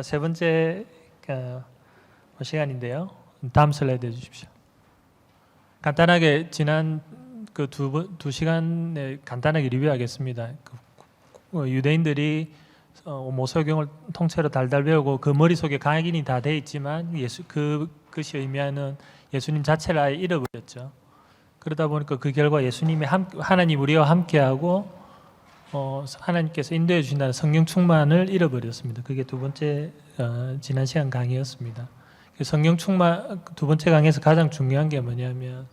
세 번째 시간인데요. 다음 슬라이드 해주십시오. 간단하게 지난 그 두 시간에 간단하게 리뷰하겠습니다. 유대인들이 모세오경을 통째로 달달 배우고 그 머릿속에 각인이 다 돼 있지만 그것이 의미하는 예수님 자체를 아예 잃어버렸죠. 그러다 보니까 그 결과 예수님이 하나님 우리와 함께하고 하나님께서 인도해 주신다는 성령 충만을 잃어버렸습니다. 그게 두 번째 지난 시간 강의였습니다. 성령 충만 두 번째 강의에서 가장 중요한 게 뭐냐면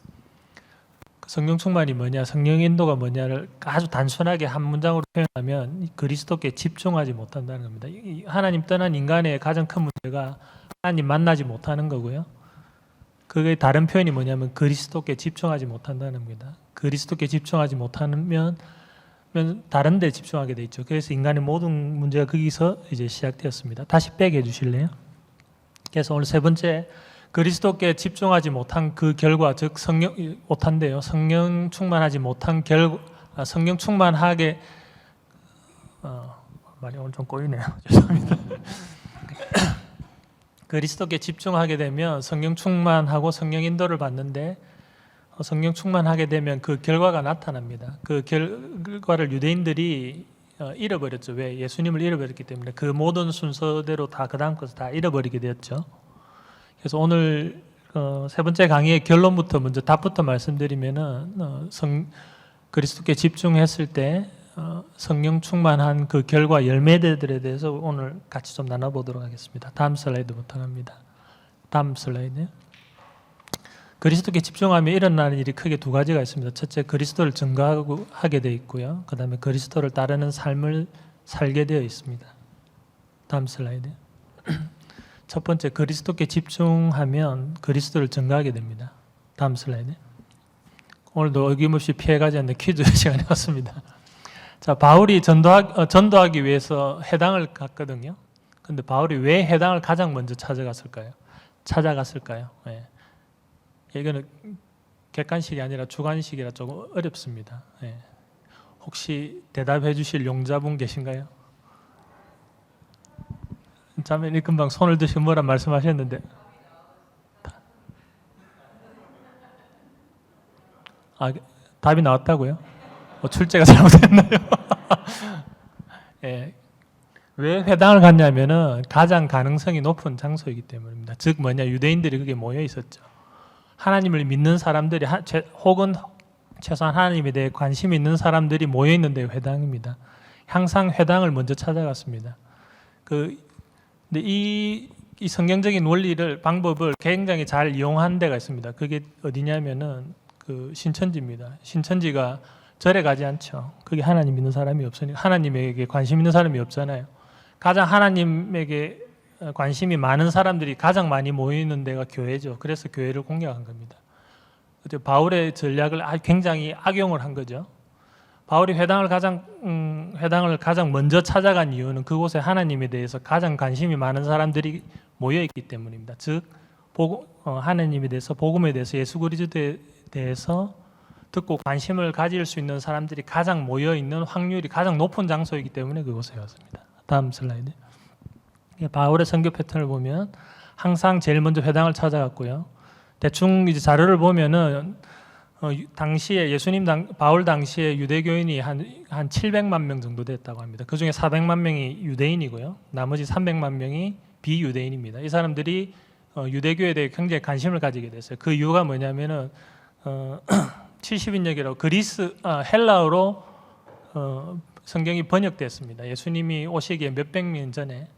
성령 충만이 뭐냐, 성령 인도가 뭐냐를 아주 단순하게 한 문장으로 표현하면 그리스도께 집중하지 못한다는 겁니다. 하나님 떠난 인간의 가장 큰 문제가 하나님 만나지 못하는 거고요. 그게 다른 표현이 뭐냐면 그리스도께 집중하지 못한다는 겁니다. 그리스도께 집중하지 못하면 다른 데 집중하게 돼 있죠. 그래서 인간의 모든 문제가 거기서 이제 시작되었습니다. 다시 빼게 해주실래요? 그래서 오늘 세 번째 그리스도께 집중하지 못한 그 결과, 즉 못한데요. 성령 충만하지 못한 성령 충만하게 말이 오늘 좀 꼬이네요. 죄송합니다. 그리스도께 집중하게 되면 성령 충만하고 성령 인도를 받는데 성령 충만하게 되면 그 결과가 나타납니다. 그 결과를 유대인들이 잃어버렸죠. 왜? 예수님을 잃어버렸기 때문에 그 모든 순서대로 다 그 다음 것을 다 잃어버리게 되었죠. 그래서 오늘 세 번째 강의의 결론부터 먼저 답부터 말씀드리면은 그리스도께 집중했을 때 성령 충만한 그 결과 열매들에 대해서 오늘 같이 좀 나눠보도록 하겠습니다. 다음 슬라이드부터 갑니다. 다음 슬라이드. 그리스도께 집중하면 일어나는 일이 크게 두 가지가 있습니다. 첫째, 그리스도를 증거하게 되어 있고요. 그 다음에 그리스도를 따르는 삶을 살게 되어 있습니다. 다음 슬라이드. 첫 번째, 그리스도께 집중하면 그리스도를 증거하게 됩니다. 다음 슬라이드. 오늘도 어김없이 피해가지 않는 퀴즈 시간이 왔습니다. 자, 바울이 전도하기 위해서 해당을 갔거든요. 근데 바울이 왜 해당을 가장 먼저 찾아갔을까요? 네. 이거는 객관식이 아니라 주관식이라 조금 어렵습니다. 네. 혹시 대답해 주실 용자분 계신가요? 자매님 금방 손을 드시고 뭐라 말씀하셨는데 답이 나왔다고요? 출제가 잘못됐나요? 예. 왜 회당을 갔냐면은 가장 가능성이 높은 장소이기 때문입니다. 즉 뭐냐, 유대인들이 그게 모여 있었죠. 하나님을 믿는 사람들이 혹은 최소한 하나님에 대해 관심이 있는 사람들이 모여 있는 데 회당입니다. 항상 회당을 먼저 찾아갔습니다. 근데 이 성경적인 방법을 굉장히 잘 이용한 데가 있습니다. 그게 어디냐면은 그 신천지입니다. 신천지가 절에 가지 않죠. 그게 하나님 믿는 사람이 없으니까, 하나님에게 관심 있는 사람이 없잖아요. 가장 하나님에게 관심이 많은 사람들이 가장 많이 모이는 데가 교회죠. 그래서 교회를 공략한 겁니다. 바울의 전략을 굉장히 악용을 한 거죠. 바울이 회당을 가장 먼저 찾아간 이유는 그곳에 하나님에 대해서 가장 관심이 많은 사람들이 모여 있기 때문입니다. 즉 하나님에 대해서, 복음에 대해서, 예수 그리스도에 대해서 듣고 관심을 가질 수 있는 사람들이 가장 모여 있는 확률이 가장 높은 장소이기 때문에 그곳에 왔습니다. 다음 슬라이드. 바울의 선교 패턴을 보면 항상 제일 먼저 회당을 찾아갔고요. 대충 이제 자료를 보면은 당시에 바울 당시에 유대교인이 한 700만 명 정도 됐다고 합니다. 그 중에 400만 명이 유대인이고요. 나머지 300만 명이 비유대인입니다. 이 사람들이 유대교에 대해 굉장히 관심을 가지게 됐어요. 그 이유가 뭐냐면은 70인역이라고 헬라어로 성경이 번역됐습니다. 예수님이 오시기에 몇백 년 전에.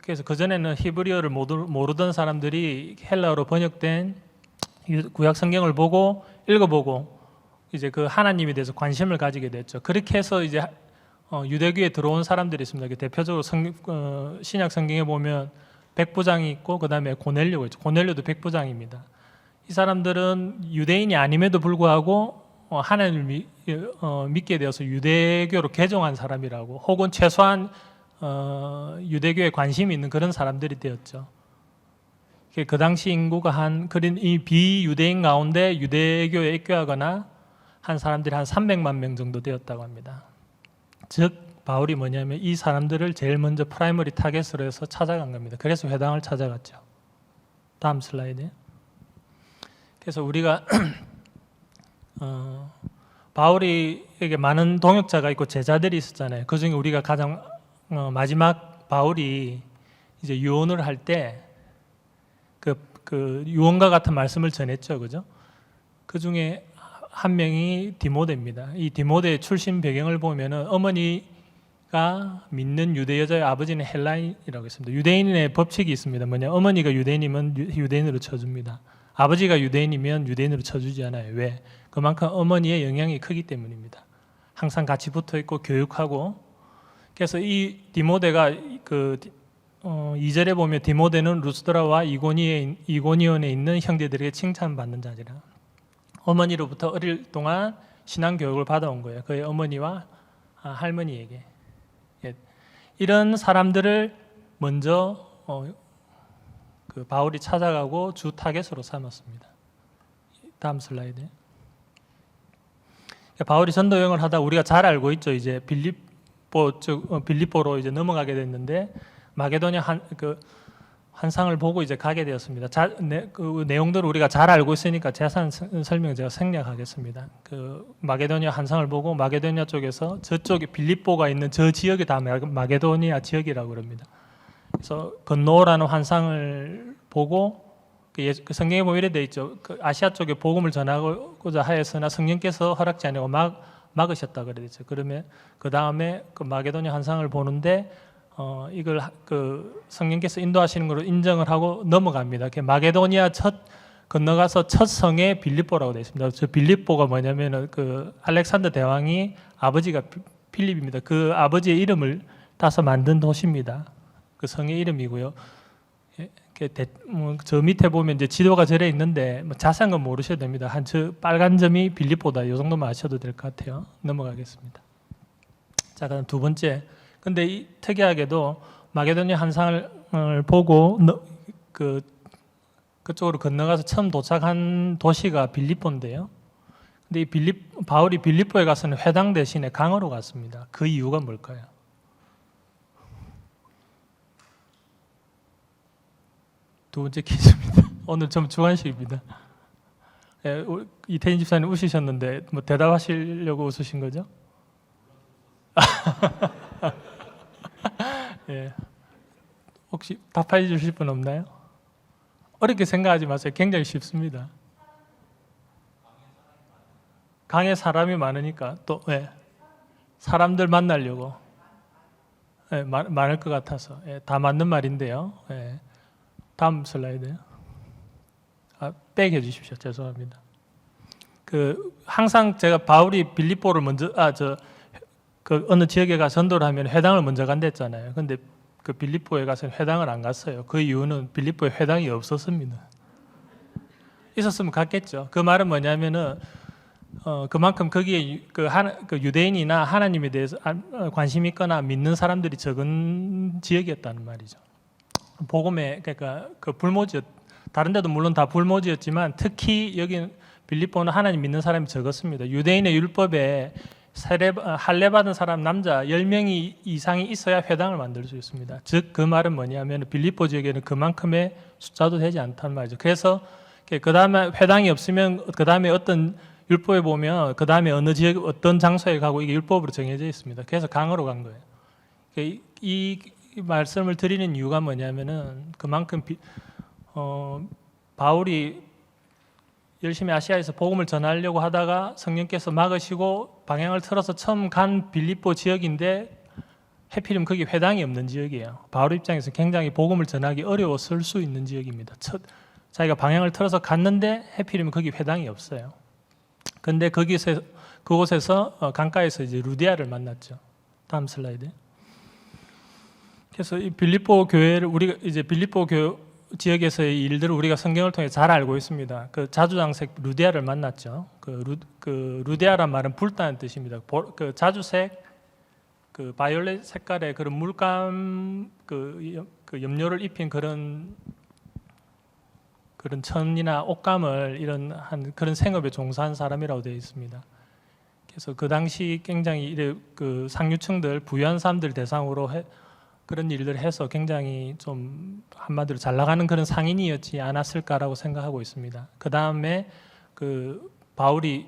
그래서 그전에는 히브리어를 모르던 사람들이 헬라어로 번역된 구약 성경을 보고 읽어보고 이제 그 하나님에 대해서 관심을 가지게 됐죠. 그렇게 해서 이제 유대교에 들어온 사람들이 있습니다. 대표적으로 신약 성경에 보면 백부장이 있고 그 다음에 고넬료가 있죠. 고넬료도 백부장입니다. 이 사람들은 유대인이 아님에도 불구하고 하나님을 믿게 되어서 유대교로 개종한 사람이라고, 혹은 최소한 유대교에 관심이 있는 그런 사람들이 되었죠. 그 당시 인구가 이 비유대인 가운데 유대교에 입교하거나 한 사람들이 한 300만 명 정도 되었다고 합니다. 즉 바울이 뭐냐면 이 사람들을 제일 먼저 프라이머리 타겟으로 해서 찾아간 겁니다. 그래서 회당을 찾아갔죠. 다음 슬라이드. 그래서 우리가 바울이에게 많은 동역자가 있고 제자들이 있었잖아요. 그 중에 우리가 가장 마지막 바울이 이제 유언을 할 때 그 유언과 같은 말씀을 전했죠, 그죠? 그 중에 한 명이 디모데입니다. 이 디모데의 출신 배경을 보면은 어머니가 믿는 유대 여자의 아버지는 헬라인이라고 했습니다. 유대인의 법칙이 있습니다. 뭐냐? 어머니가 유대인이면 유대인으로 쳐줍니다. 아버지가 유대인이면 유대인으로 쳐주지 않아요. 왜? 그만큼 어머니의 영향이 크기 때문입니다. 항상 같이 붙어 있고 교육하고. 그래서 이 디모데가 2절에 보면 디모데는 루스드라와 이고니온에 있는 형제들에게 칭찬받는 자리라. 어머니로부터 어릴 동안 신앙 교육을 받아온 거예요. 그의 어머니와 할머니에게. 이런 사람들을 먼저 그 바울이 찾아가고 주 타겟으로 삼았습니다. 다음 슬라이드. 바울이 전도 여행을 하다 우리가 잘 알고 있죠. 이제 빌립보로 이제 넘어가게 됐는데 마게도냐 환상을 보고 이제 가게 되었습니다. 그 내용들을 우리가 잘 알고 있으니까 자세한 설명 제가 생략하겠습니다. 그 마게도냐 환상을 보고 마게도냐 쪽에서 저쪽에 빌립보가 있는 저 지역이 다 마게도니아 지역이라고 그럽니다. 그래서 건너오라는 환상을 보고 그 성경에 보면 이래 돼 있죠. 그 아시아 쪽에 복음을 전하고자 하였으나 성령께서 허락지 아니고 막으셨다 그래 되죠. 그러면 그 다음에 그 마게도냐 환상을 보는데 이걸 그 성령께서 인도하시는 걸로 인정을 하고 넘어갑니다. 마게도니아 건너가서 첫 성에 빌립보라고 되어 있습니다. 저 빌립보가 뭐냐면은 그 알렉산더 대왕이 아버지가 필립입니다. 그 아버지의 이름을 따서 만든 도시입니다. 그 성의 이름이고요. 저 밑에 보면 이제 지도가 저래 있는데 자세한 건 모르셔도 됩니다. 저 빨간 점이 빌립보다. 이 정도만 아셔도 될 것 같아요. 넘어가겠습니다. 자, 그다음 두 번째. 근데 특이하게도 마게도냐 환상을 보고 그쪽으로 건너가서 처음 도착한 도시가 빌립보인데요. 근데 바울이 빌립보에 가서는 회당 대신에 강으로 갔습니다. 그 이유가 뭘까요? 두 번째 퀴즈입니다. 오늘 좀 주관식입니다. 예, 이태인 집사님 웃으셨는데 뭐 대답하시려고 웃으신 거죠? 예. 혹시 답해 주실 분 없나요? 어렵게 생각하지 마세요. 굉장히 쉽습니다. 강에 사람이 많으니까 또 사람들 만나려고 많을 것 같아서 다 맞는 말인데요. 다음 슬라이드요. 빼게 해주십시오. 죄송합니다. 항상 제가 바울이 빌립보를 먼저 어느 지역에 가서 전도를 하면 회당을 먼저 간댔잖아요. 근데 그 빌립보에 가서 회당을 안 갔어요. 그 이유는 빌립보에 회당이 없었습니다. 있었으면 갔겠죠. 그 말은 뭐냐면은 그만큼 거기에 그 유대인이나 하나님에 대해서 관심이 있거나 믿는 사람들이 적은 지역이었다는 말이죠. 복음에 그러니까 그 불모지였. 다른 데도 물론 다 불모지였지만 특히 여기 빌립보는 하나님 믿는 사람이 적었습니다. 유대인의 율법에 할례 받은 사람 남자 10명이 이상이 있어야 회당을 만들 수 있습니다. 즉 그 말은 뭐냐면 빌립보 지역에는 그만큼의 숫자도 되지 않다는 말이죠. 그래서 그 다음에 회당이 없으면 그 다음에 어떤 율법에 보면 그 다음에 어느 지역 어떤 장소에 가고 이게 율법으로 정해져 있습니다. 그래서 강으로 간 거예요. 이 말씀을 드리는 이유가 뭐냐면은 그만큼 바울이 열심히 아시아에서 복음을 전하려고 하다가 성령께서 막으시고 방향을 틀어서 처음 간 빌립보 지역인데 해필이면 거기 회당이 없는 지역이에요. 바울 입장에서 굉장히 복음을 전하기 어려웠을 수 있는 지역입니다. 자기가 방향을 틀어서 갔는데 해필이면 거기 회당이 없어요. 근데 그곳에서 강가에서 이제 루디아를 만났죠. 다음 슬라이드. 그래서 이 빌립보 교회를 우리가 이제 빌립보 지역에서의 일들을 우리가 성경을 통해 잘 알고 있습니다. 그 자주장색 루디아를 만났죠. 그 루디아란 말은 붉다는 뜻입니다. 그 자주색, 그 바이올렛 색깔의 그런 물감 그 염료를 입힌 그런 천이나 옷감을 그런 생업에 종사한 사람이라고 되어 있습니다. 그래서 그 당시 굉장히 그 상류층들, 부유한 사람들 대상으로 그런 일들을 해서 굉장히 좀 한마디로 잘 나가는 그런 상인이었지 않았을까라고 생각하고 있습니다. 그 다음에 그 바울이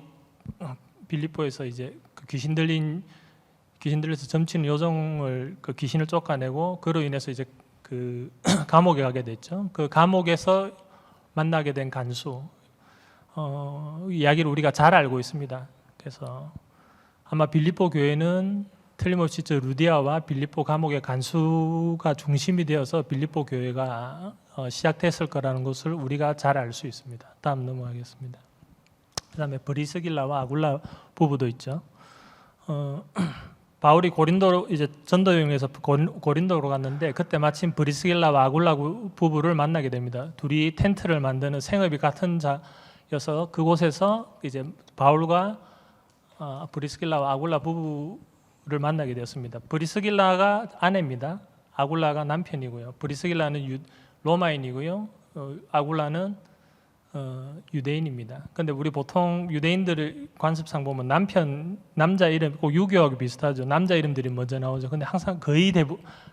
빌립보에서 이제 그 귀신 들려서 점치는 요정을 그 귀신을 쫓아내고 그로 인해서 이제 그 감옥에 가게 됐죠. 그 감옥에서 만나게 된 간수 이야기를 우리가 잘 알고 있습니다. 그래서 아마 빌립보 교회는 틀림없이 저 루디아와 빌립보 감옥의 간수가 중심이 되어서 빌립보 교회가 시작됐을 거라는 것을 우리가 잘 알 수 있습니다. 다음 넘어가겠습니다. 그다음에 브리스길라와 아굴라 부부도 있죠. 바울이 고린도로 이제 전도 여행에서 고린도로 갔는데 그때 마침 브리스길라와 아굴라 부부를 만나게 됩니다. 둘이 텐트를 만드는 생업이 같은 자여서 그곳에서 이제 바울과 브리스길라와 아굴라 부부를 만나게 되었습니다. 브리스길라가 아내입니다. 아굴라가 남편이고요. 브리스길라는 로마인이고요. 아굴라는 유대인입니다. 근데 우리 보통 유대인들의 관습상 보면 남자 이름 꼭 유교하고 비슷하죠. 남자 이름들이 먼저 나오죠. 근데 항상 거의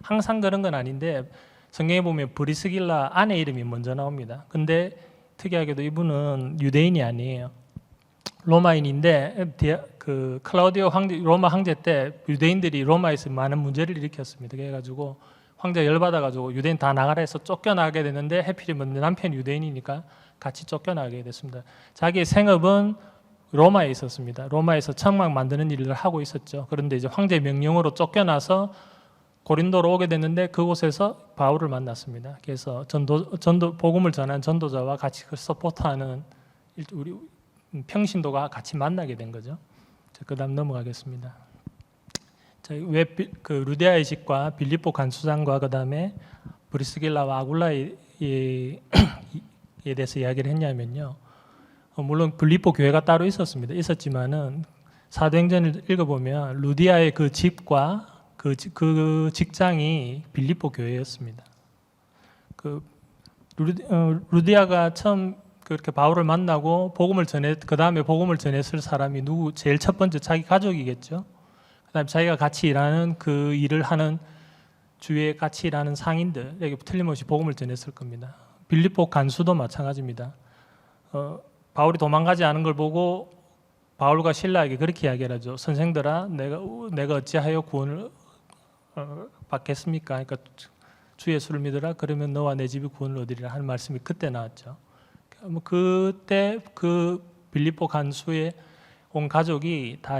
항상 그런 건 아닌데 성경에 보면 브리스길라 아내 이름이 먼저 나옵니다. 근데 특이하게도 이분은 유대인이 아니에요. 로마인인데 그 클라우디오 로마 황제 때 유대인들이 로마에서 많은 문제를 일으켰습니다. 그래가지고 황제가 열받아가지고 유대인 다 나가라 해서 쫓겨나게 됐는데 해필이면 남편이 유대인이니까 같이 쫓겨나게 됐습니다. 자기의 생업은 로마에 있었습니다. 로마에서 천막 만드는 일을 하고 있었죠. 그런데 이제 황제 명령으로 쫓겨나서 고린도로 오게 됐는데 그곳에서 바울을 만났습니다. 그래서 복음을 전한 전도자와 같이 서포트하는 우리 평신도가 같이 만나게 된 거죠. 그다음 넘어가겠습니다. 왜 그 루디아의 집과 빌립보 간수장과 그다음에 브리스길라와 아굴라에 대해서 이야기를 했냐면요. 물론 빌립보 교회가 따로 있었지만은 사도행전을 읽어보면 루디아의 그 집과 그 직장이 빌립보 교회였습니다. 루디아가 처음 그렇게 바울을 만나고 그 다음에 복음을 전했을 사람이 제일 첫 번째 자기 가족이겠죠. 그다음에 자기가 같이 일하는 그 일을 하는 주위에 같이 일하는 상인들에게 틀림없이 복음을 전했을 겁니다. 빌립보 간수도 마찬가지입니다. 바울이 도망가지 않은 걸 보고 바울과 실라에게 그렇게 이야기를 하죠. 선생들아, 내가 어찌하여 구원을 받겠습니까? 그러니까 주 예수를 믿으라. 그러면 너와 내 집이 구원을 얻으리라 하는 말씀이 그때 나왔죠. 그때 그 빌립보 간수의 온 가족이 다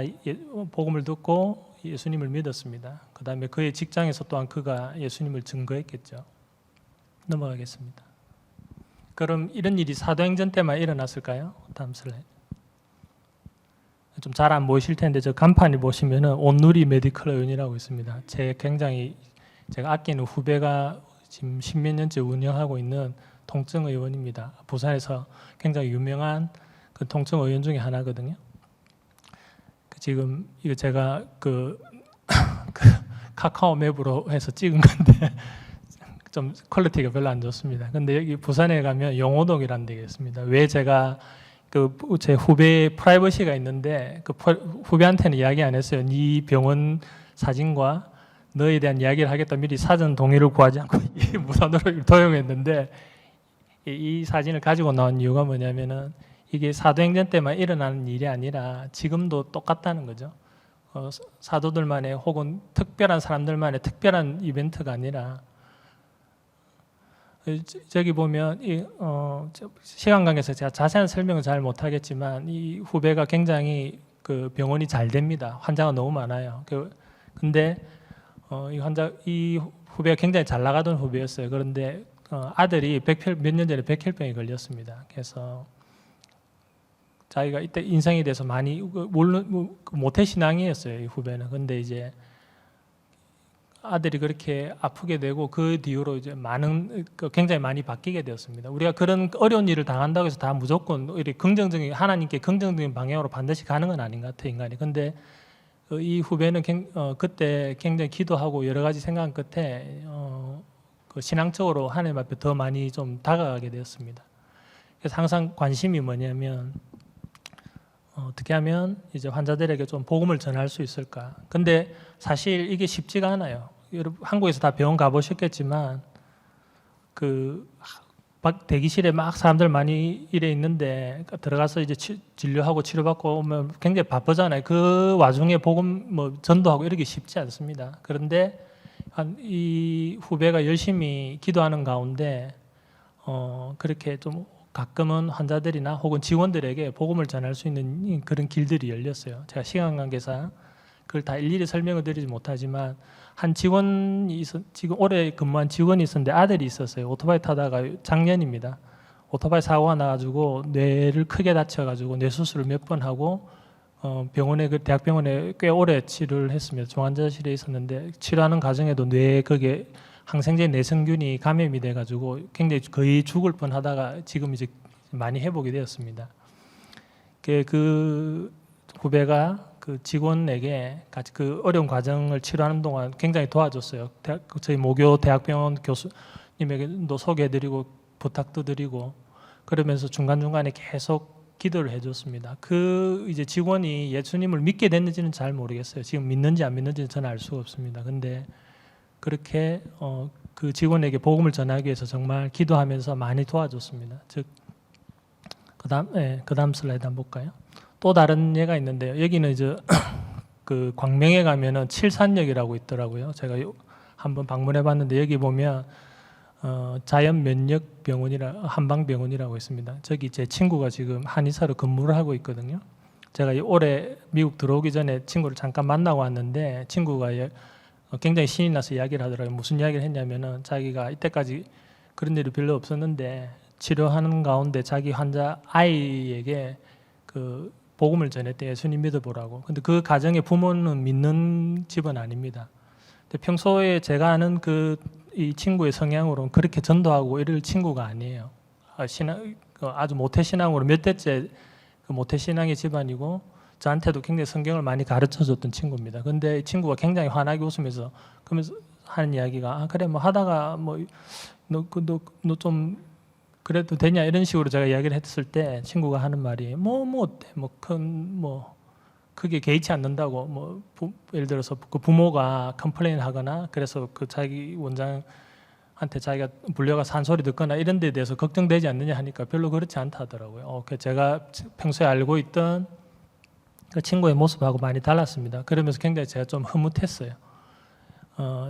복음을 듣고 예수님을 믿었습니다. 그 다음에 그의 직장에서 또한 그가 예수님을 증거했겠죠. 넘어가겠습니다. 그럼 이런 일이 사도행전 때만 일어났을까요? 다음 슬라이드. 좀 잘 안 보이실 텐데 저 간판이 보시면은 온누리 메디컬 의원이라고 있습니다. 제가 아끼는 후배가 지금 10몇 년째 운영하고 있는 통증 의원입니다. 부산에서 굉장히 유명한 그 통증 의원 중에 하나거든요. 지금 이거 제가 그 카카오 맵으로 해서 찍은 건데 좀 퀄리티가 별로 안 좋습니다. 근데 여기 부산에 가면 용호동이라는 데가 있습니다. 왜 제가 제 후배의 프라이버시가 있는데 그 후배한테는 이야기 안 했어요. 네 병원 사진과 너에 대한 이야기를 하겠다 미리 사전 동의를 구하지 않고 무단으로 도용했는데 이 사진을 가지고 나온 이유가 뭐냐면은 이게 사도행전 때만 일어나는 일이 아니라 지금도 똑같다는 거죠. 사도들만의 혹은 특별한 사람들만의 특별한 이벤트가 아니라 저기 보면 시간 관계에서 제가 자세한 설명을 잘 못하겠지만 이 후배가 굉장히 그 병원이 잘 됩니다. 환자가 너무 많아요. 근데 이 후배가 굉장히 잘 나가던 후배였어요. 그런데 아들이 몇 년 전에 백혈병에 걸렸습니다. 그래서 자기가 이때 인생에 대해서 많이 모태신앙이었어요. 이 후배는. 근데 이제 아들이 그렇게 아프게 되고 그 뒤로 이제 굉장히 많이 바뀌게 되었습니다. 우리가 그런 어려운 일을 당한다고 해서 다 무조건 이렇게 긍정적인 하나님께 긍정적인 방향으로 반드시 가는 건 아닌 것 같아요, 인간이. 근데 이 후배는 그때 굉장히 기도하고 여러 가지 생각 끝에 그 신앙적으로 하나님 앞에 더 많이 좀 다가가게 되었습니다. 그래서 항상 관심이 뭐냐면 어떻게 하면 이제 환자들에게 좀 복음을 전할 수 있을까? 근데 사실 이게 쉽지가 않아요. 여러분 한국에서 다 병원 가보셨겠지만 그 대기실에 막 사람들 많이 일해 있는데 들어가서 이제 진료하고 치료받고 오면 굉장히 바쁘잖아요. 그 와중에 복음 뭐 전도하고 이러기 쉽지 않습니다. 그런데 이 후배가 열심히 기도하는 가운데 그렇게 좀 가끔은 환자들이나 혹은 직원들에게 복음을 전할 수 있는 그런 길들이 열렸어요. 제가 시간 관계상 그걸 다 일일이 설명을 드리지 못하지만 한 직원이 지금 올해 근무한 직원이 있었는데 아들이 있었어요. 오토바이 타다가 작년입니다. 오토바이 사고가 나가지고 뇌를 크게 다쳐가지고 뇌 수술을 몇 번 하고 병원에 그 대학병원에 꽤 오래 치료를 했습니다. 중환자실에 있었는데 치료하는 과정에도 뇌에 그게 항생제 내성균이 감염이 돼가지고 굉장히 거의 죽을 뻔하다가 지금 이제 많이 회복이 되었습니다. 그 후배가 그 직원에게 같이 그 어려운 과정을 치료하는 동안 굉장히 도와줬어요. 저희 모교 대학병원 교수님에게도 소개해드리고 부탁도 드리고 그러면서 중간중간에 계속 기도를 해줬습니다. 그 이제 직원이 예수님을 믿게 됐는지는 잘 모르겠어요. 지금 믿는지 안 믿는지는 저는 알 수가 없습니다. 근데 그렇게 그 직원에게 복음을 전하기 위해서 정말 기도하면서 많이 도와줬습니다. 즉 그다음 슬라이드 한번 볼까요? 또 다른 예가 있는데요. 여기는 이제 그 광명에 가면은 칠산역이라고 있더라고요. 제가 한번 방문해봤는데 여기 보면 자연면역병원이라 한방병원이라고 있습니다. 저기 제 친구가 지금 한의사로 근무를 하고 있거든요. 제가 올해 미국 들어오기 전에 친구를 잠깐 만나고 왔는데 친구가 굉장히 신이 나서 이야기를 하더라고요. 무슨 이야기를 했냐면은 자기가 이때까지 그런 일이 별로 없었는데 치료하는 가운데 자기 환자 아이에게 그 복음을 전했대. 예수님 믿어보라고. 근데 그 가정의 부모는 믿는 집은 아닙니다. 근데 평소에 제가 아는 이 친구의 성향으로는 그렇게 전도하고 이럴 친구가 아니에요. 아주 모태신앙으로 몇 대째 그 모태신앙의 집안이고 저한테도 굉장히 성경을 많이 가르쳐줬던 친구입니다. 근데 이 친구가 굉장히 환하게 웃으면서 그러면서 하는 이야기가 그래 뭐 하다가 뭐 너 좀 그래도 되냐 이런 식으로 제가 이야기를 했을 때 친구가 하는 말이 어때 크게 개의치 않는다고 예를 들어서 그 부모가 컴플레인 하거나 그래서 그 자기 원장한테 자기가 불려가 산소리 듣거나 이런 데 대해서 걱정되지 않느냐 하니까 별로 그렇지 않다 하더라고요. 제가 평소에 알고 있던 그 친구의 모습하고 많이 달랐습니다. 그러면서 굉장히 제가 좀 흐뭇했어요.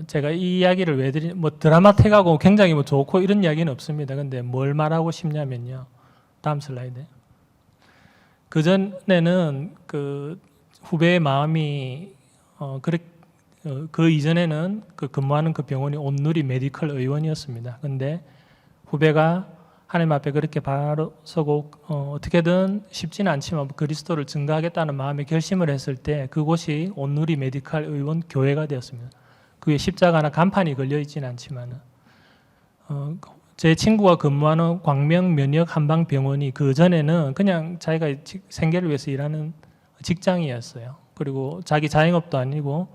제가 이 이야기를 왜 드라마틱하고 굉장히 좋고 이런 이야기는 없습니다. 근데 뭘 말하고 싶냐면요. 다음 슬라이드. 그 전에는 그 후배의 마음이 그 이전에는 그 근무하는 그 병원이 온누리 메디컬 의원이었습니다. 근데 후배가 하나님 앞에 그렇게 바로 서고 어떻게든 쉽지는 않지만 그리스도를 증거하겠다는 마음에 결심을 했을 때 그곳이 온누리 메디컬 의원 교회가 되었습니다. 그게 십자가나 간판이 걸려 있지는 않지만 제 친구가 근무하는 광명 면역 한방병원이 그 전에는 그냥 자기가 생계를 위해서 일하는 직장이었어요. 그리고 자기 자영업도 아니고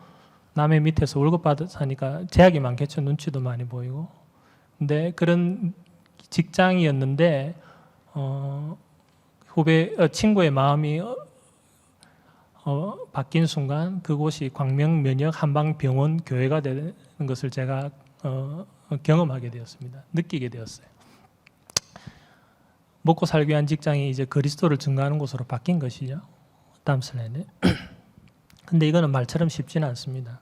남의 밑에서 월급 받아서 하니까 제약이 많겠죠. 눈치도 많이 보이고. 근데 그런 직장이었는데 친구의 마음이 바뀐 순간 그곳이 광명면역 한방병원 교회가 되는 것을 제가 경험하게 되었습니다. 느끼게 되었어요. 먹고 살기 위한 직장이 이제 그리스도를 증거하는 곳으로 바뀐 것이죠. 다음 슬라이드. 근데 이거는 말처럼 쉽지는 않습니다.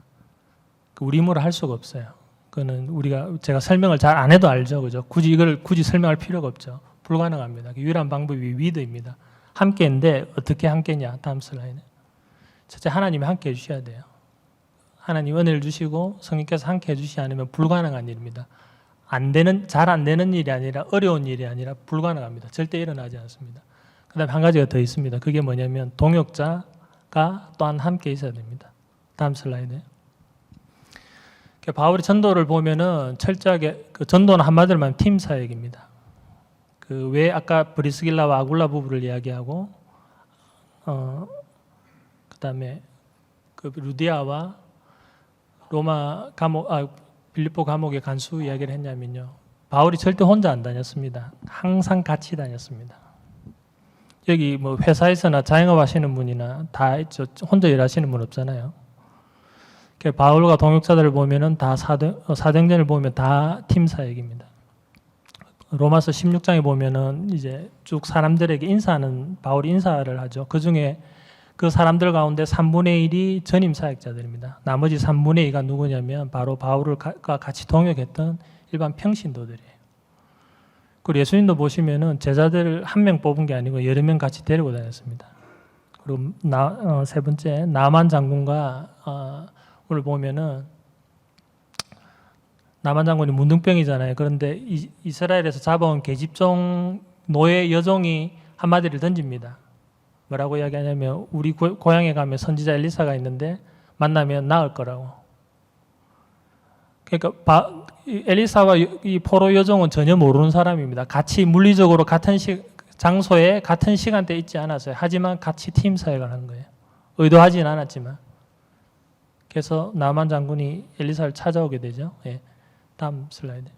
우리 힘으로 할 수가 없어요. 그거는 제가 설명을 잘 안 해도 알죠, 그죠? 굳이 설명할 필요가 없죠. 불가능합니다. 유일한 방법이 위드입니다. 함께인데 어떻게 함께냐? 다음 슬라이드. 첫째, 하나님이 함께 해주셔야 돼요. 하나님 은혜를 주시고 성령께서 함께 해주시지 않으면 불가능한 일입니다. 잘 안 되는 일이 아니라 어려운 일이 아니라 불가능합니다. 절대 일어나지 않습니다. 그 다음에 한 가지가 더 있습니다. 그게 뭐냐면 동역자가 또한 함께 있어야 됩니다. 다음 슬라이드. 바울의 전도를 보면은 철저하게 그 전도는 한마디로 말하면 팀 사역입니다. 왜 아까 브리스길라와 아굴라 부부를 이야기하고 그다음에 그 루디아와 빌립보 감옥의 간수 이야기를 했냐면요. 바울이 절대 혼자 안 다녔습니다. 항상 같이 다녔습니다. 여기 뭐 회사에서나 자영업 하시는 분이나 다 있죠. 혼자 일하시는 분 없잖아요. 바울과 동역자들을 보면은 다 사도행전을 보면 다 팀 사역입니다. 로마서 16장에 보면은 이제 쭉 사람들에게 인사하는 바울이 인사를 하죠. 그 중에 그 사람들 가운데 3분의 1이 전임 사역자들입니다. 나머지 3분의 2가 누구냐면 바로 바울과 같이 동역했던 일반 평신도들이에요. 그리고 예수님도 보시면은 제자들을 한 명 뽑은 게 아니고 여러 명 같이 데리고 다녔습니다. 그리고 세 번째 나만 장군과 오늘 보면은 나만 장군이 문둥병이잖아요. 그런데 이스라엘에서 잡아온 계집종 노예 여종이 한마디를 던집니다. 뭐라고 이야기하냐면 우리 고향에 가면 선지자 엘리사가 있는데 만나면 나을 거라고. 그러니까 엘리사와 이 포로 여종은 전혀 모르는 사람입니다. 같이 물리적으로 같은 장소에 같은 시간대에 있지 않았어요. 하지만 같이 팀 사역을 한 거예요. 의도하진 않았지만. 그래서 나만 장군이 엘리사를 찾아오게 되죠. 예. 다음 슬라이드.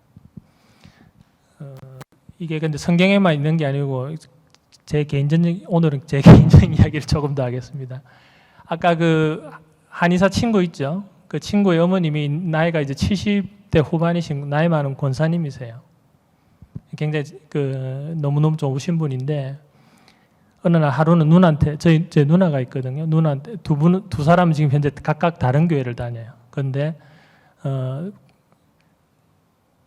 이게 근데 성경에만 있는 게 아니고 오늘은 제 개인적인 이야기를 조금 더 하겠습니다. 아까 그 한의사 친구 있죠? 그 친구의 어머님이 나이가 이제 70대 후반이신 나이 많은 권사님이세요. 굉장히 너무너무 좋으신 분인데 어느 날 하루는 누나한테 제 누나가 있거든요. 누나한테 두 사람은 지금 현재 각각 다른 교회를 다녀요. 그런데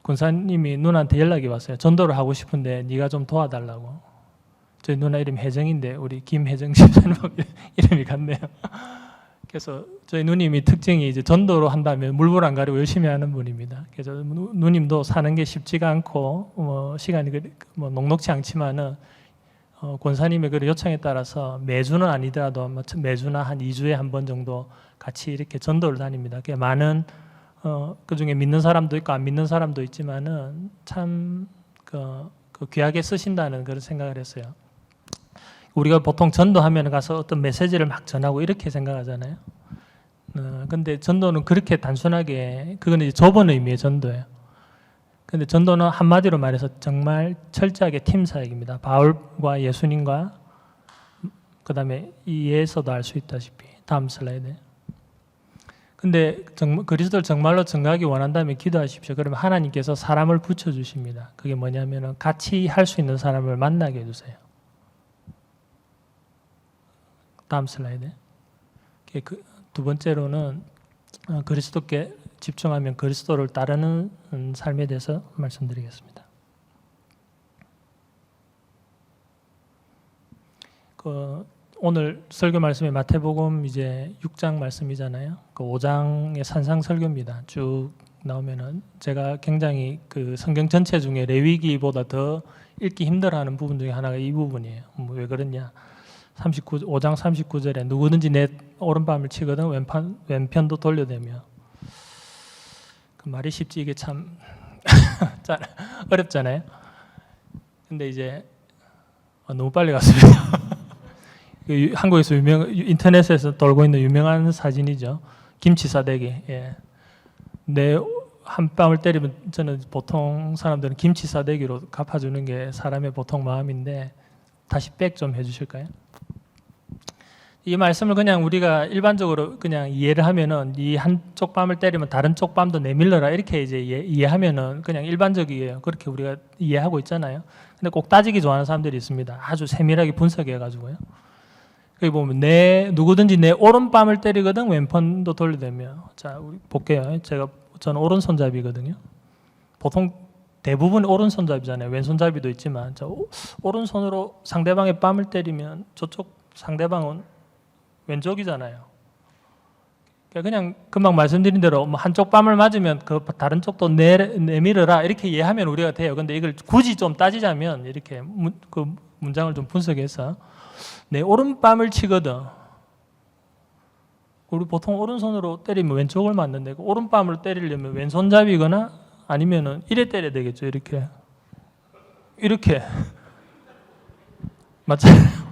권사님이 누나한테 연락이 왔어요. 전도를 하고 싶은데 네가 좀 도와달라고. 저희 누나 이름 혜정인데 우리 김혜정 집사님 이름이 같네요. 그래서 저희 누님이 특징이 이제 전도로 한다면 물불 안 가리고 열심히 하는 분입니다. 그래서 누님도 사는 게 쉽지가 않고 시간이 녹록치 않지만은 권사님의 그 요청에 따라서 매주는 아니더라도 매주나 한 2주에 한 번 정도 같이 이렇게 전도를 다닙니다. 많은 그 중에 믿는 사람도 있고 안 믿는 사람도 있지만은 참 귀하게 쓰신다는 그런 생각을 했어요. 우리가 보통 전도하면 가서 어떤 메시지를 막 전하고 이렇게 생각하잖아요. 근데 전도는 그렇게 단순하게 그건 이제 좁은 의미의 전도예요. 근데 전도는 한마디로 말해서 정말 철저하게 팀 사역입니다. 바울과 예수님과 그다음에 이에서도 알 수 있다시피 다음 슬라이드. 근데 그리스도를 정말로 증거하기 원한다면 기도하십시오. 그러면 하나님께서 사람을 붙여주십니다. 그게 뭐냐면은 같이 할 수 있는 사람을 만나게 해주세요. 다음 슬라이드. 두 번째로는 그리스도께 집중하면 그리스도를 따르는 삶에 대해서 말씀드리겠습니다. 오늘 설교 말씀이 마태복음 이제 6장 말씀이잖아요. 그 5장의 산상 설교입니다. 쭉 나오면은 제가 굉장히 그 성경 전체 중에 레위기보다 더 읽기 힘들어하는 부분 중에 하나가 이 부분이에요. 왜 그러냐? 5장 39절에 누구든지 내 오른밤을 치거든 왼편도 돌려대며. 그 말이 쉽지 이게 참 어렵잖아요. 근데 이제 너무 빨리 갔습니다. 한국에서 인터넷에서 돌고 있는 유명한 사진이죠. 김치 싸대기. 예. 내 한 뺨을 때리면 저는 보통 사람들은 김치 싸대기로 갚아주는 게 사람의 보통 마음인데 다시 백 좀 해주실까요? 이 말씀을 그냥 우리가 일반적으로 그냥 이해를 하면은 이 한쪽 뺨을 때리면 다른 쪽 뺨도 내밀러라 이렇게 이제 이해하면은 그냥 일반적이에요. 그렇게 우리가 이해하고 있잖아요. 근데 꼭 따지기 좋아하는 사람들이 있습니다. 아주 세밀하게 분석해가지고요. 여기 보면 누구든지 내 오른뺨을 때리거든 왼편도 돌려대며. 자, 우리 볼게요. 저는 오른손잡이거든요. 보통 대부분 오른손잡이잖아요. 왼손잡이도 있지만 오른손으로 상대방의 뺨을 때리면 저쪽 상대방은 왼쪽이잖아요. 그냥 금방 말씀드린 대로 한쪽 뺨을 맞으면 그 다른 쪽도 내밀어라 이렇게 이해하면 우리가 돼요. 근데 이걸 굳이 좀 따지자면 이렇게 그 문장을 좀 분석해서 내 오른뺨을 치거든. 우리 보통 오른손으로 때리면 왼쪽을 맞는데 그 오른뺨을 때리려면 왼손잡이거나 아니면은 이래 때려야 되겠죠. 이렇게 맞잖아요.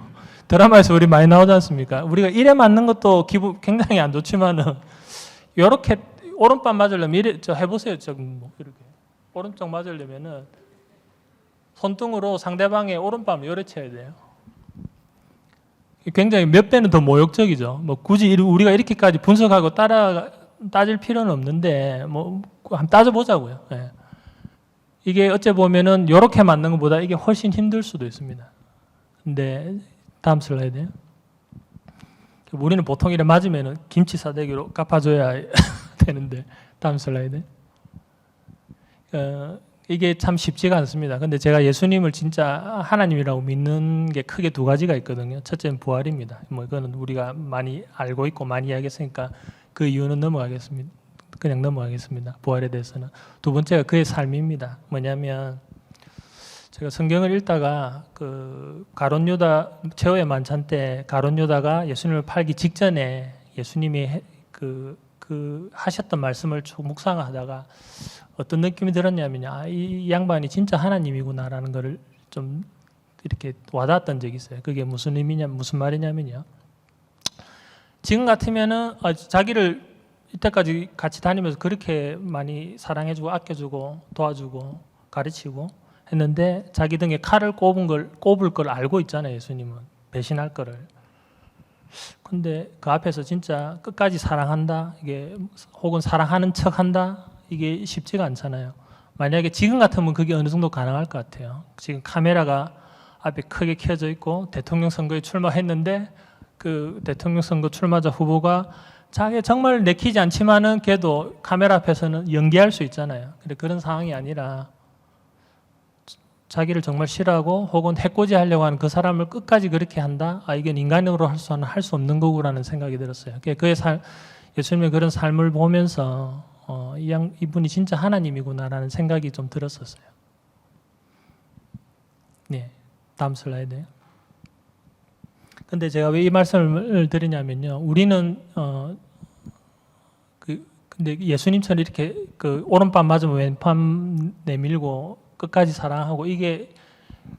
드라마에서 우리 많이 나오지 않습니까? 우리가 이래 맞는 것도 기분 굉장히 안 좋지만은 이렇게 오른뺨 맞으려면 이래 해보세요. 이렇게 오른쪽 맞으려면은 손등으로 상대방의 오른뺨을 요래 쳐야 돼요. 굉장히 몇 배는 더 모욕적이죠. 뭐 굳이 우리가 이렇게까지 분석하고 따질 필요는 없는데 뭐 한번 따져보자고요. 예. 이게 어째 보면은 이렇게 맞는 것보다 이게 훨씬 힘들 수도 있습니다. 근데 다음 슬라이드요. 우리는 보통 이래 맞으면은 김치 싸대기로 갚아줘야 되는데 다음 슬라이드. 이게 참 쉽지가 않습니다. 근데 제가 예수님을 진짜 하나님이라고 믿는 게 크게 두 가지가 있거든요. 첫째는 부활입니다. 뭐 이거는 우리가 많이 알고 있고 많이 이야기했으니까 그 이유는 넘어가겠습니다. 그냥 넘어가겠습니다. 부활에 대해서는. 두 번째가 그의 삶입니다. 뭐냐면 제가 성경을 읽다가 그 가룟 유다 최후의 만찬 때 가룟 유다가 예수님을 팔기 직전에 예수님이 그 하셨던 말씀을 쭉 묵상하다가 어떤 느낌이 들었냐면요. 이 양반이 진짜 하나님이구나라는 것을 좀 이렇게 와닿았던 적이 있어요. 그게 무슨 말이냐면요. 지금 같으면은 자기를 이때까지 같이 다니면서 그렇게 많이 사랑해주고 아껴주고 도와주고 가르치고 했는데 자기 등에 칼을 꼽을 걸 알고 있잖아요. 예수님은 배신할 거를. 근데 그 앞에서 진짜 끝까지 사랑한다, 이게 혹은 사랑하는 척한다, 이게 쉽지가 않잖아요. 만약에 지금 같으면 그게 어느 정도 가능할 것 같아요. 지금 카메라가 앞에 크게 켜져 있고 대통령 선거에 출마했는데 그 대통령 선거 출마자 후보가 자기 정말 내키지 않지만은 걔도 카메라 앞에서는 연기할 수 있잖아요. 근데 그런 상황이 아니라 자기를 정말 싫어하고 혹은 해코지 하려고 하는 그 사람을 끝까지 그렇게 한다? 이건 인간으로 할 수 없는 거구라는 생각이 들었어요. 그의 예수님의 그런 삶을 보면서 이분이 진짜 하나님이구나라는 생각이 좀 들었었어요. 네, 다음 슬라이드요. 근데 제가 왜 이 말씀을 드리냐면요. 우리는 근데 예수님처럼 이렇게 그 오른밤 맞으면 왼밤 내밀고 끝까지 사랑하고 이게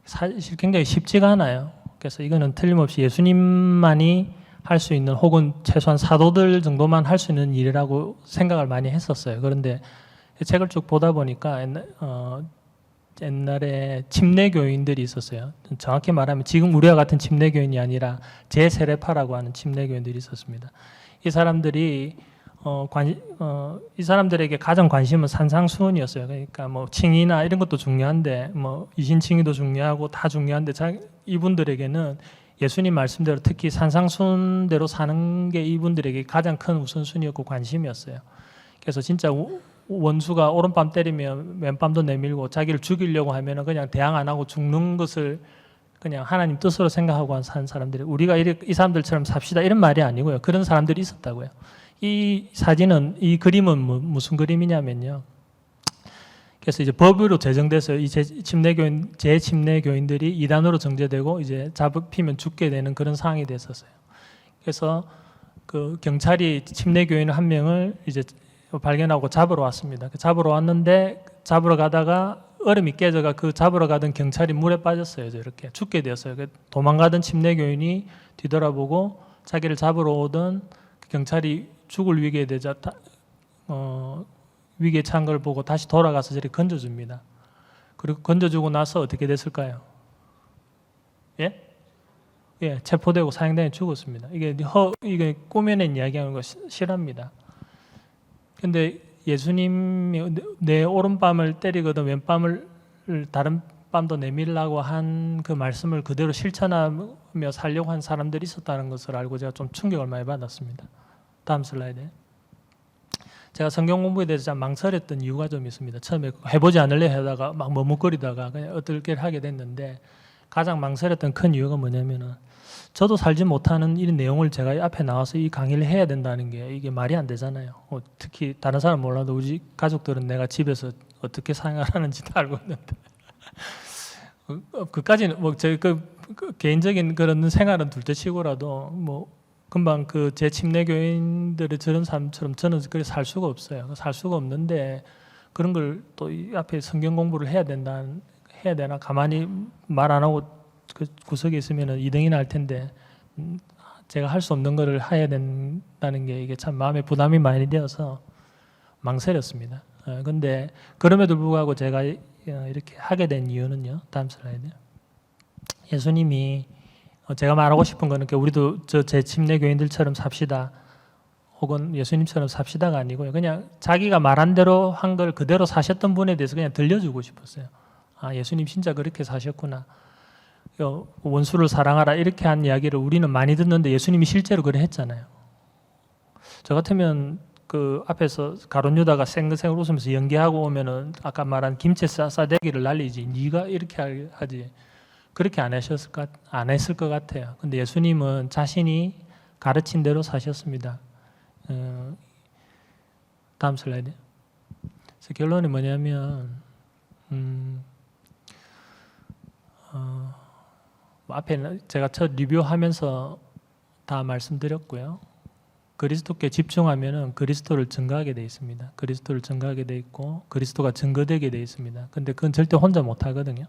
사실 굉장히 쉽지가 않아요. 그래서 이거는 틀림없이 예수님만이 할 수 있는 혹은 최소한 사도들 정도만 할 수 있는 일이라고 생각을 많이 했었어요. 그런데 이 책을 쭉 보다 보니까 옛날에 침례교인들이 있었어요. 정확히 말하면 지금 우리와 같은 침례교인이 아니라 제세례파라고 하는 침례교인들이 있었습니다. 이 사람들이 이 사람들에게 가장 관심은 산상수훈이었어요. 그러니까 뭐 칭의나 이런 것도 중요한데 뭐 이신칭의도 중요하고 다 중요한데 이분들에게는 예수님 말씀대로 특히 산상수훈대로 사는 게 이분들에게 가장 큰 우선순위였고 관심이었어요. 그래서 진짜 원수가 오른밤 때리면 왼밤도 내밀고 자기를 죽이려고 하면 그냥 대항 안 하고 죽는 것을 그냥 하나님 뜻으로 생각하고 사는 사람들이 우리가 이 사람들처럼 삽시다 이런 말이 아니고요. 그런 사람들이 있었다고요. 이 그림은 무슨 그림이냐면요. 그래서 이제 법으로 제정돼서 이 제침례교인들이 이단으로 정죄되고 이제 잡히면 죽게 되는 그런 상황이 됐었어요. 그래서 그 경찰이 침례교인 한 명을 이제 발견하고 잡으러 왔습니다. 잡으러 왔는데 잡으러 가다가 얼음이 깨져가 그 잡으러 가던 경찰이 물에 빠졌어요. 이렇게 죽게 되었어요. 도망가던 침례교인이 뒤돌아보고 자기를 잡으러 오던 경찰이 죽을 위기에 되자 위기에 처한 걸 보고 다시 돌아가서 저리 건져줍니다. 그리고 건져주고 나서 어떻게 됐을까요? 예? 예, 체포되고 사형당해 죽었습니다. 이게 꾸며낸 이야기하는 거 싫어합니다. 근데 예수님이 내 오른밤을 때리거든 왼밤을 다른 밤도 내밀라고 한 그 말씀을 그대로 실천하며 살려고 한 사람들이 있었다는 것을 알고 제가 좀 충격을 많이 받았습니다. 다음 슬라이드. 제가 성경 공부에 대해서 참 망설였던 이유가 좀 있습니다. 처음에 해보지 않을래 하다가 막 머뭇거리다가 그냥 어떻게 하게 됐는데 가장 망설였던 큰 이유가 뭐냐면은 저도 살지 못하는 이런 내용을 제가 앞에 나와서 이 강의를 해야 된다는 게 이게 말이 안 되잖아요. 특히 다른 사람 몰라도 우리 가족들은 내가 집에서 어떻게 생활하는지 다 알고 있는데 그까지는 뭐 제 개인적인 그런 생활은 둘째치고라도 뭐 금방 제 침례교인들의 저런 삶처럼 저는 그렇게 살 수가 없어요. 살 수가 없는데 그런 걸 또 앞에 성경 공부를 해야 되나 가만히 말 안 하고 그 구석에 있으면 2등이나 할 텐데 제가 할 수 없는 거를 해야 된다는 게 이게 참 마음에 부담이 많이 되어서 망설였습니다. 근데 그럼에도 불구하고 제가 이렇게 하게 된 이유는요. 다음 슬라이드. 예수님이 제가 말하고 싶은 거는 우리도 제 침례 교인들처럼 삽시다. 혹은 예수님처럼 삽시다가 아니고요. 그냥 자기가 말한 대로 한 걸 그대로 사셨던 분에 대해서 그냥 들려주고 싶었어요. 아, 예수님 진짜 그렇게 사셨구나. 원수를 사랑하라 이렇게 한 이야기를 우리는 많이 듣는데 예수님이 실제로 그래 했잖아요. 저 같으면 그 앞에서 가룟 유다가 생글생글 웃으면서 연기하고 오면은 아까 말한 김치 싸대기를 날리지. 네가 이렇게 하지. 그렇게 안 했을 것 같아요. 근데 예수님은 자신이 가르친 대로 사셨습니다. 다음 슬라이드. 그래서 결론이 뭐냐면 앞에 제가 첫 리뷰하면서 다 말씀드렸고요. 그리스도께 집중하면은 그리스도를 증거하게 돼 있습니다. 그리스도를 증거하게 돼 있고 그리스도가 증거되게 돼 있습니다. 근데 그건 절대 혼자 못 하거든요.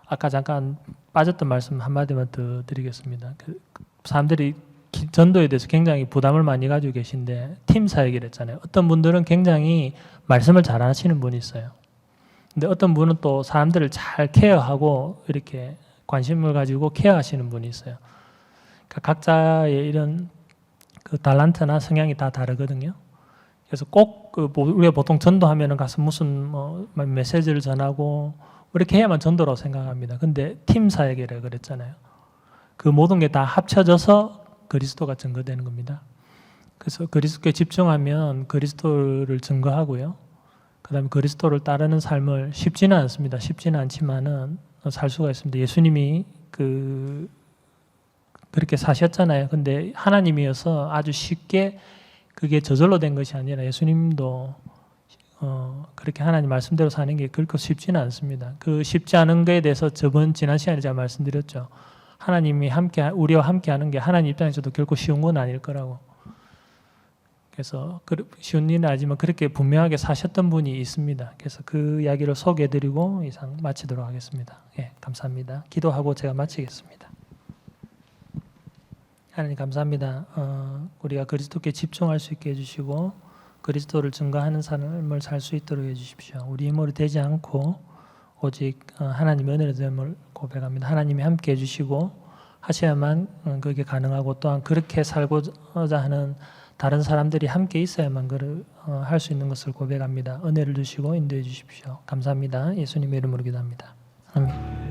아까 잠깐 빠졌던 말씀 한마디만 더 드리겠습니다. 사람들이 전도에 대해서 굉장히 부담을 많이 가지고 계신데 팀 사역이라 했잖아요. 어떤 분들은 굉장히 말씀을 잘 하시는 분이 있어요. 근데 어떤 분은 또 사람들을 잘 케어하고 이렇게 관심을 가지고 케어하시는 분이 있어요. 그러니까 각자의 이런 그 달란트나 성향이 다 다르거든요. 그래서 꼭 우리가 보통 전도하면은 가서 무슨 메시지를 전하고 이렇게 해야만 전도라고 생각합니다. 근데 팀 사역이라 그랬잖아요. 그 모든 게 다 합쳐져서 그리스도가 증거되는 겁니다. 그래서 그리스도에 집중하면 그리스도를 증거하고요. 그 다음에 그리스도를 따르는 삶을 쉽지는 않습니다. 쉽지는 않지만은 살 수가 있습니다. 예수님이 그렇게 사셨잖아요. 근데 하나님이어서 아주 쉽게 그게 저절로 된 것이 아니라 예수님도 그렇게 하나님 말씀대로 사는 게 그렇게 쉽지는 않습니다. 그 쉽지 않은 거에 대해서 지난 시간에 제가 말씀드렸죠. 하나님이 우리와 함께 하는 게 하나님 입장에서도 결코 쉬운 건 아닐 거라고. 그래서 쉬운 일은 아니지만 그렇게 분명하게 사셨던 분이 있습니다. 그래서 그 이야기를 소개해드리고 이상 마치도록 하겠습니다. 예, 감사합니다. 기도하고 제가 마치겠습니다. 하나님 감사합니다. 우리가 그리스도께 집중할 수 있게 해주시고 그리스도를 증거하는 삶을 살 수 있도록 해주십시오. 우리 힘으로 되지 않고 오직 하나님의 은혜로 됨을 고백합니다. 하나님이 함께 해주시고 하셔야만 그게 가능하고 또한 그렇게 살고자 하는 다른 사람들이 함께 있어야만 할 수 있는 것을 고백합니다. 은혜를 주시고 인도해 주십시오. 감사합니다. 예수님의 이름으로 기도합니다. 아멘.